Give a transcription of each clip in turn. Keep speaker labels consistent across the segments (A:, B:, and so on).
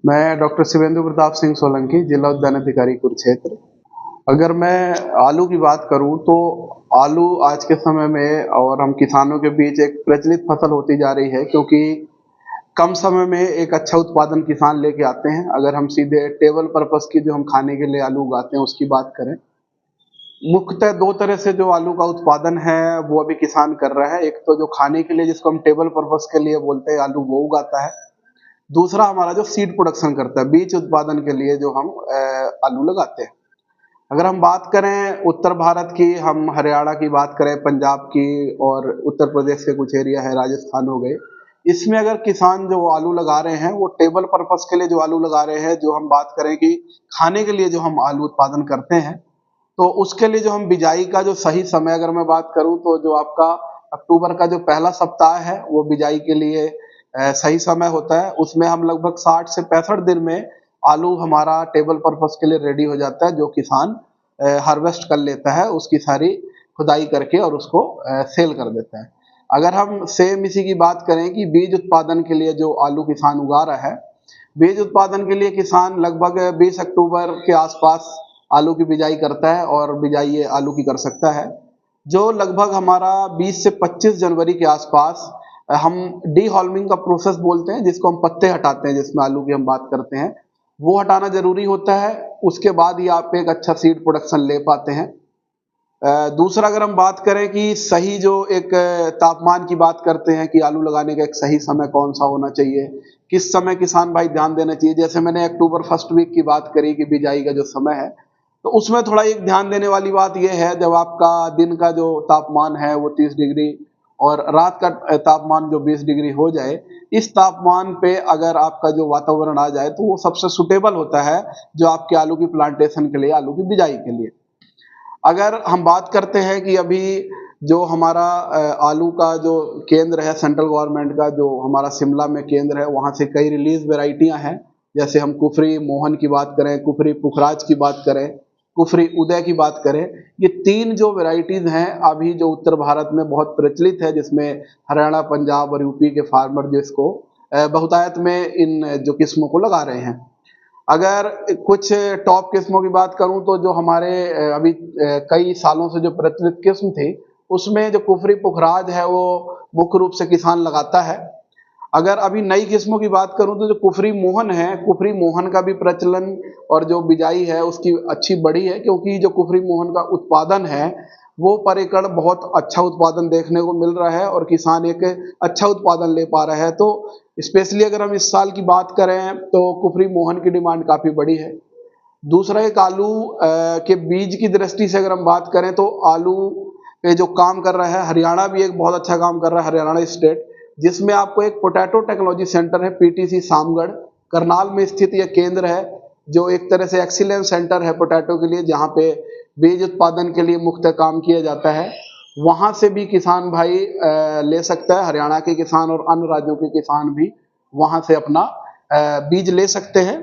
A: मैं डॉक्टर शिवेंद्र प्रताप सिंह सोलंकी, जिला उद्यान अधिकारी कुरुक्षेत्र। अगर मैं आलू की बात करूं तो आलू आज के समय में और हम किसानों के बीच एक प्रचलित फसल होती जा रही है, क्योंकि कम समय में एक अच्छा उत्पादन किसान लेके आते हैं। अगर हम सीधे टेबल पर्पस की जो हम खाने के लिए आलू उगाते हैं उसकी बात करें, मुख्यतः दो तरह से जो आलू का उत्पादन है वो अभी किसान कर रहा है। एक तो जो खाने के लिए, जिसको हम टेबल पर्पस के लिए बोलते हैं, आलू वो उगाता है। दूसरा हमारा जो सीड प्रोडक्शन करता है, बीज उत्पादन के लिए जो हम आलू लगाते हैं। अगर हम बात करें उत्तर भारत की, हम हरियाणा की बात करें, पंजाब की, और उत्तर प्रदेश के कुछ एरिया है, राजस्थान हो गए, इसमें अगर किसान जो आलू लगा रहे हैं वो टेबल पर्पस के लिए जो आलू लगा रहे हैं, जो हम बात करें कि खाने के लिए जो हम आलू उत्पादन करते हैं, तो उसके लिए जो हम बिजाई का जो सही समय अगर मैं बात करूं तो जो आपका अक्टूबर का जो पहला सप्ताह है वो बिजाई के लिए सही समय होता है। उसमें हम लगभग 60 से 65 दिन में आलू हमारा टेबल पर्पस के लिए रेडी हो जाता है, जो किसान हार्वेस्ट कर लेता है, उसकी सारी खुदाई करके और उसको सेल कर देता है। अगर हम सेम इसी की बात करें कि बीज उत्पादन के लिए जो आलू किसान उगा रहा है, बीज उत्पादन के लिए किसान लगभग 20 अक्टूबर के आसपास आलू की बिजाई करता है, और बिजाई ये आलू की कर सकता है। जो लगभग हमारा 20 से 25 जनवरी के आसपास हम डीहॉल्मिंग का प्रोसेस बोलते हैं, जिसको हम पत्ते हटाते हैं, जिसमें आलू की हम बात करते हैं, वो हटाना जरूरी होता है। उसके बाद ही आप एक अच्छा सीड प्रोडक्शन ले पाते हैं। दूसरा अगर हम बात करें कि सही जो एक तापमान की बात करते हैं कि आलू लगाने का एक सही समय कौन सा होना चाहिए, किस समय किसान भाई ध्यान देना चाहिए, जैसे मैंने अक्टूबर फर्स्ट वीक की बात करी कि बिजाई का जो समय है, तो उसमें थोड़ा एक ध्यान देने वाली बात यह है, जब आपका दिन का जो तापमान है वो 30 डिग्री और रात का तापमान जो 20 डिग्री हो जाए, इस तापमान पे अगर आपका जो वातावरण आ जाए तो वो सबसे सुटेबल होता है जो आपके आलू की प्लांटेशन के लिए, आलू की बिजाई के लिए। अगर हम बात करते हैं कि अभी जो हमारा आलू का जो केंद्र है सेंट्रल गवर्नमेंट का, जो हमारा शिमला में केंद्र है, वहाँ से कई रिलीज वेराइटियाँ हैं। जैसे हम कुफरी मोहन की बात करें, कुफरी पुखराज की बात करें, कुफरी उदय की बात करें, ये तीन जो वेराइटीज हैं अभी जो उत्तर भारत में बहुत प्रचलित है, जिसमें हरियाणा, पंजाब और यूपी के फार्मर जो इसको बहुतायत में इन जो किस्मों को लगा रहे हैं। अगर कुछ टॉप किस्मों की बात करूं तो जो हमारे अभी कई सालों से जो प्रचलित किस्म थी, उसमें जो कुफरी पुखराज है वो मुख्य रूप से किसान लगाता है। अगर अभी नई किस्मों की बात करूं तो जो कुफरी मोहन है, कुफरी मोहन का भी प्रचलन और जो बिजाई है उसकी अच्छी बढ़ी है, क्योंकि जो कुफरी मोहन का उत्पादन है वो पर एकड़ बहुत अच्छा उत्पादन देखने को मिल रहा है और किसान एक अच्छा उत्पादन ले पा रहा है। तो स्पेशली अगर हम इस साल की बात करें तो कुफरी मोहन की डिमांड काफी बड़ी है। दूसरा एक आलू के बीज की दृष्टि से अगर हम बात करें तो आलू पे जो काम कर रहा है, हरियाणा भी एक बहुत अच्छा काम कर रहा है, हरियाणा स्टेट, जिसमें आपको एक पोटैटो टेक्नोलॉजी सेंटर है, पीटीसी सामगढ़ करनाल में स्थित यह केंद्र है, जो एक तरह से एक्सीलेंस सेंटर है पोटैटो के लिए, जहाँ पे बीज उत्पादन के लिए मुख्य काम किया जाता है। वहां से भी किसान भाई ले सकता है, हरियाणा के किसान और अन्य राज्यों के किसान भी वहां से अपना बीज ले सकते हैं।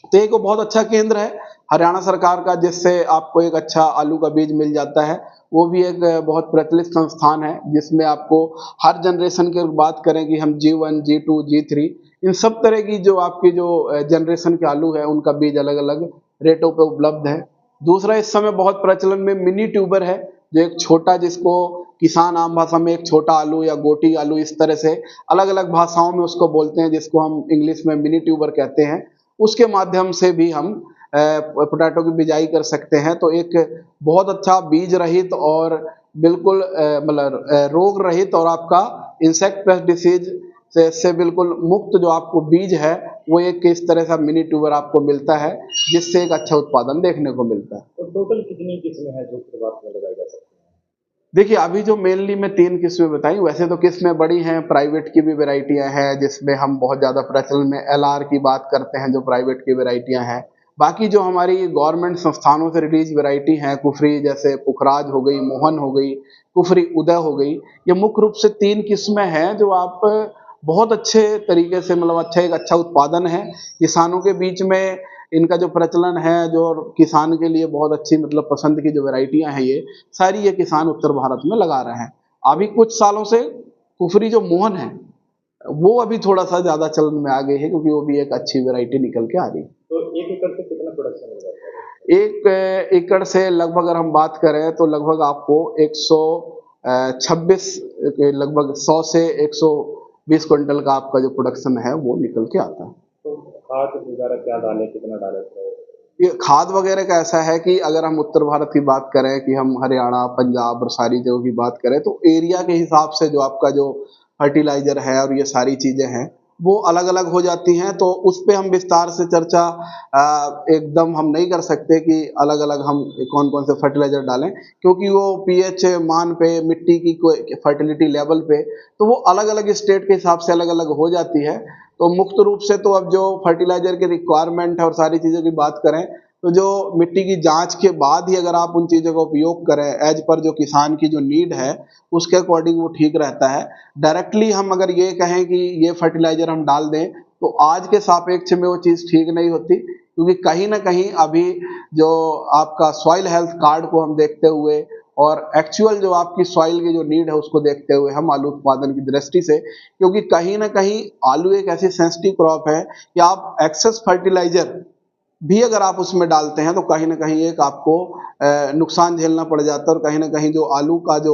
A: तो एक बहुत अच्छा केंद्र है हरियाणा सरकार का, जिससे आपको एक अच्छा आलू का बीज मिल जाता है। वो भी एक बहुत प्रचलित संस्थान है, जिसमें आपको हर जनरेशन की बात करें कि हम G1, G2, G3, इन सब तरह की जो आपकी जो जनरेशन के आलू है उनका बीज अलग अलग रेटों पे उपलब्ध है। दूसरा इस समय बहुत प्रचलन में मिनी ट्यूबर है, जो एक छोटा, जिसको किसान आम भाषा में एक छोटा आलू या गोटी आलू इस तरह से अलग अलग भाषाओं में उसको बोलते हैं, जिसको हम इंग्लिश में मिनी ट्यूबर कहते हैं। उसके माध्यम से भी हम पोटैटो की बिजाई कर सकते हैं। तो एक बहुत अच्छा बीज रहित और बिल्कुल मतलब रोग रहित और आपका इंसेक्ट पेस्ट डिसीज से बिल्कुल मुक्त जो आपको बीज है, वो एक इस तरह का मिनी ट्यूबर आपको मिलता है, जिससे एक अच्छा उत्पादन देखने को मिलता है।
B: तो टोटल कितनी किस्में हैं जो शुरुआत में लगाई जा सकती हैं?
A: देखिए, अभी जो मेनली मैं 3 किस्में बताई, वैसे तो किस्में बड़ी हैं, प्राइवेट की भी वेराइटियां हैं, जिसमें हम बहुत ज़्यादा प्रचलन में एलआर की बात करते हैं, जो प्राइवेट की वेराइटियां हैं। बाकी जो हमारी गवर्नमेंट संस्थानों से रिलीज वेराइटी हैं, कुफरी जैसे पुखराज हो गई, मोहन हो गई, कुफरी उदय हो गई, ये मुख्य रूप से 3 किस्में हैं जो आप बहुत अच्छे तरीके से, मतलब अच्छा एक अच्छा उत्पादन है किसानों के बीच में। इनका जो प्रचलन है, जो किसान के लिए बहुत अच्छी मतलब पसंद की जो वेराइटियां हैं, ये सारी ये किसान उत्तर भारत में लगा रहे हैं। अभी कुछ सालों से कुफरी जो मोहन है, वो अभी थोड़ा सा ज्यादा चलन में आ गई है क्योंकि वो भी एक अच्छी वैरायटी निकल के आ रही है।
B: तो 1 एकड़ से कितना प्रोडक्शन मिल जाता है?
A: एक एकड़ से लगभग अगर हम बात करें तो लगभग आपको 126 लगभग 100 से 120 क्विंटल का आपका जो प्रोडक्शन है वो निकल के आता है।
B: तो खाद वगैरह क्या डालें, कितना डालें? तो
A: ये खाद वगैरह का ऐसा है कि अगर हम उत्तर भारत की बात करें कि हम हरियाणा पंजाब और सारी जगहों की बात करें तो एरिया के हिसाब से जो आपका जो फर्टिलाइजर है और ये सारी चीजें हैं वो अलग अलग हो जाती हैं, तो उस पे हम विस्तार से चर्चा एकदम हम नहीं कर सकते कि अलग अलग हम कौन कौन से फर्टिलाइजर डालें, क्योंकि वो पीएच मान पे मिट्टी की फर्टिलिटी लेवल पे तो वो अलग अलग स्टेट के हिसाब से अलग अलग हो जाती है। तो मुक्त रूप से तो अब जो फर्टिलाइजर की रिक्वायरमेंट है और सारी चीज़ों की बात करें तो जो मिट्टी की जांच के बाद ही अगर आप उन चीज़ों का उपयोग करें एज पर जो किसान की जो नीड है उसके अकॉर्डिंग वो ठीक रहता है। डायरेक्टली हम अगर ये कहें कि ये फर्टिलाइजर हम डाल दें तो आज के सापेक्ष में वो चीज़ ठीक नहीं होती, क्योंकि कहीं ना कहीं अभी जो आपका सॉइल हेल्थ कार्ड को हम देखते हुए और एक्चुअल जो आपकी सॉइल की जो नीड है उसको देखते हुए हम आलू उत्पादन की दृष्टि से, क्योंकि कहीं ना कहीं आलू एक ऐसी सेंसिटिव क्रॉप है कि आप एक्सेस फर्टिलाइजर भी अगर आप उसमें डालते हैं तो कहीं ना कहीं एक आपको नुकसान झेलना पड़ जाता है, और कहीं ना कहीं जो आलू का जो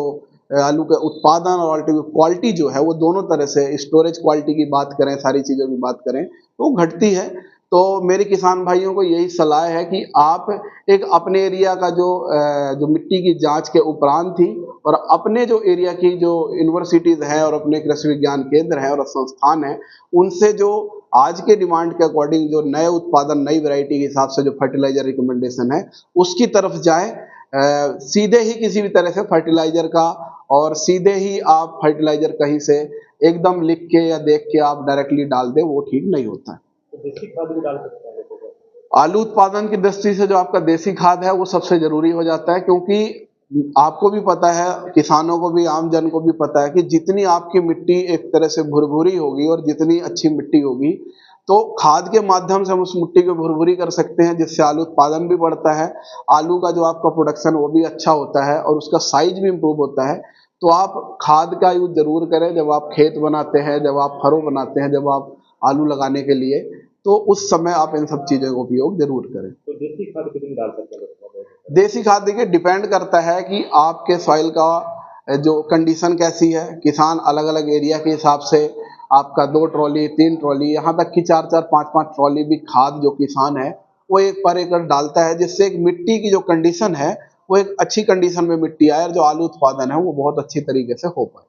A: आलू का उत्पादन और क्वालिटी जो है वो दोनों तरह से, स्टोरेज क्वालिटी की बात करें सारी चीज़ों की बात करें तो घटती है। तो मेरे किसान भाइयों को यही सलाह है कि आप एक अपने एरिया का जो मिट्टी की जांच के उपरांत थी और अपने जो एरिया की जो यूनिवर्सिटीज़ हैं और अपने कृषि विज्ञान केंद्र हैं और संस्थान हैं उनसे जो आज के डिमांड के अकॉर्डिंग जो नए उत्पादन नई वैरायटी के हिसाब से जो फर्टिलाइजर रिकमेंडेशन है उसकी तरफ जाएं। सीधे ही किसी भी तरह से फर्टिलाइजर का और सीधे ही आप फर्टिलाइजर कहीं से एकदम लिख के या देख के आप डायरेक्टली डाल दें वो ठीक नहीं होता है।
B: तो देसी खाद भी डाल सकते हैं लोगों को?
A: आलू उत्पादन की दृष्टि से जो आपका देसी खाद है वो सबसे जरूरी हो जाता है, क्योंकि आपको भी पता है, किसानों को भी, आम जन को भी पता है कि जितनी आपकी मिट्टी एक तरह से भुरभुरी होगी और जितनी अच्छी मिट्टी होगी तो खाद के माध्यम से हम उस मिट्टी को भुरभुरी कर सकते हैं, जिससे आलू उत्पादन भी बढ़ता है, आलू का जो आपका प्रोडक्शन वो भी अच्छा होता है और उसका साइज भी इम्प्रूव होता है। तो आप खाद का यूज जरूर करें जब आप खेत बनाते हैं, जब आप फरो बनाते हैं, जब आप आलू लगाने के लिए, तो उस समय आप इन सब चीज़ों का उपयोग जरूर करें।
B: तो देसी खाद कितनी डाल सकते हैं लोगों को?
A: देसी खाद देखिए डिपेंड करता है कि आपके सॉइल का जो कंडीशन कैसी है। किसान अलग अलग एरिया के हिसाब से आपका 2 ट्रॉली 3 ट्रॉली यहाँ तक कि 4-4 5-5 ट्रॉली भी खाद जो किसान है वो एक पर एकड़ डालता है, जिससे एक मिट्टी की जो कंडीशन है वो एक अच्छी कंडीशन में मिट्टी आए और जो आलू उत्पादन है वो बहुत अच्छी तरीके से हो पाए।